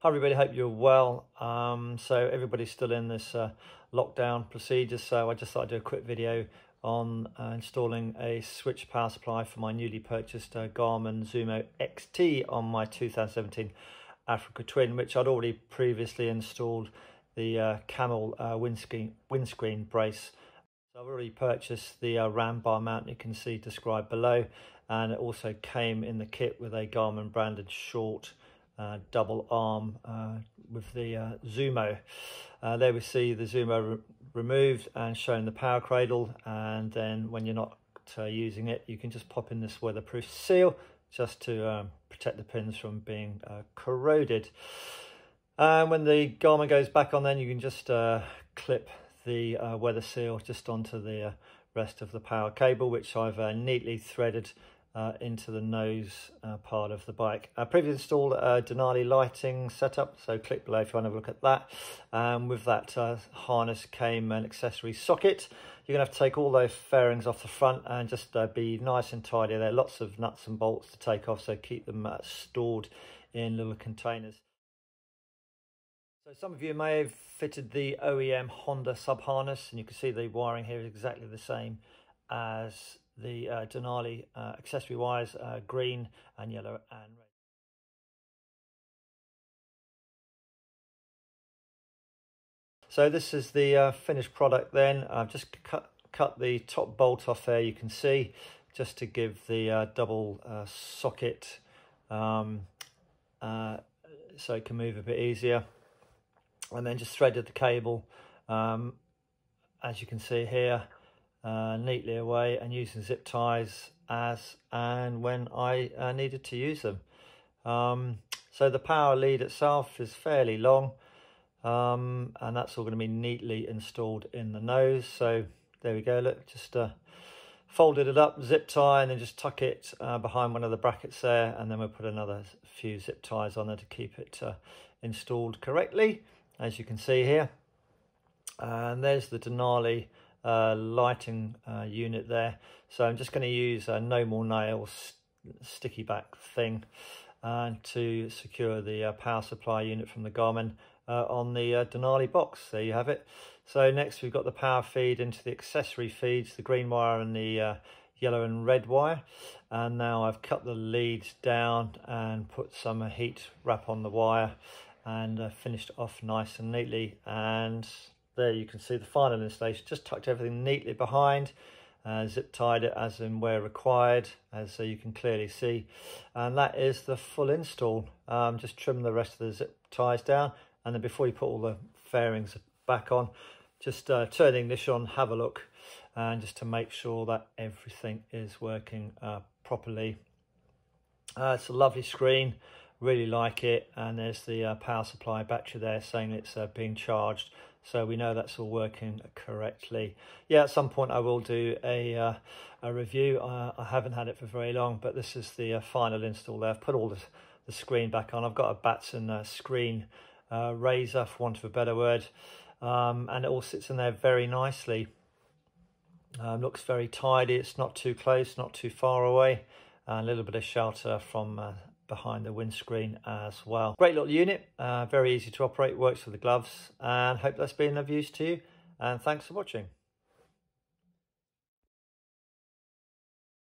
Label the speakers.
Speaker 1: Hi everybody, hope you're well. So everybody's still in this lockdown procedure, so I just thought I'd do a quick video on installing a switch power supply for my newly purchased Garmin Zumo XT on my 2017 Africa Twin, which I'd already previously installed the camel windscreen brace. So I've already purchased the RAM bar mount you can see described below, and it also came in the kit with a Garmin branded short double arm with the Zumo. There we see the Zumo removed and showing the power cradle, and then when you're not using it, you can just pop in this weatherproof seal just to protect the pins from being corroded. And when the Garmin goes back on, then you can just clip the weather seal just onto the rest of the power cable, which I've neatly threaded into the nose part of the bike. I previously installed a Denali lighting setup, so click below if you want to have a look at that. With that harness came an accessory socket. You're going to have to take all those fairings off the front and just be nice and tidy. There are lots of nuts and bolts to take off, so keep them stored in little containers. So some of you may have fitted the OEM Honda sub harness, and you can see the wiring here is exactly the same as the Denali accessory wires, green and yellow and red. So this is the finished product then. I've just cut the top bolt off there, you can see, just to give the double socket so it can move a bit easier. And then just threaded the cable, as you can see here, neatly away, and using zip ties as and when I needed to use them. So the power lead itself is fairly long, and that's all going to be neatly installed in the nose. So there we go, look, just folded it up, zip tie, and then just tuck it behind one of the brackets there, and then we'll put another few zip ties on there to keep it installed correctly, as you can see here. And there's the Denali lighting unit there. So I'm just going to use a no more nails sticky back thing to secure the power supply unit from the Garmin on the Denali box. There you have it. So next we've got the power feed into the accessory feeds, the green wire and the yellow and red wire. And now I've cut the leads down and put some heat wrap on the wire and finished off nice and neatly. And there you can see the final installation. Just tucked everything neatly behind, zip tied it as in where required, as you can clearly see. And that is the full install. Just trim the rest of the zip ties down, and then before you put all the fairings back on, just turn the ignition on, have a look, and just to make sure that everything is working properly. It's a lovely screen, really like it, and there's the power supply battery there saying it's being charged, so we know that's all working correctly. Yeah, at some point I will do a review. I haven't had it for very long, but this is the final install there. I've put all the screen back on. I've got a Batson screen razor, for want of a better word, and it all sits in there very nicely. Looks very tidy. It's not too close, not too far away, and a little bit of shelter from behind the windscreen as well. Great little unit, very easy to operate, works with the gloves, and hope that's been of use to you, and thanks for watching.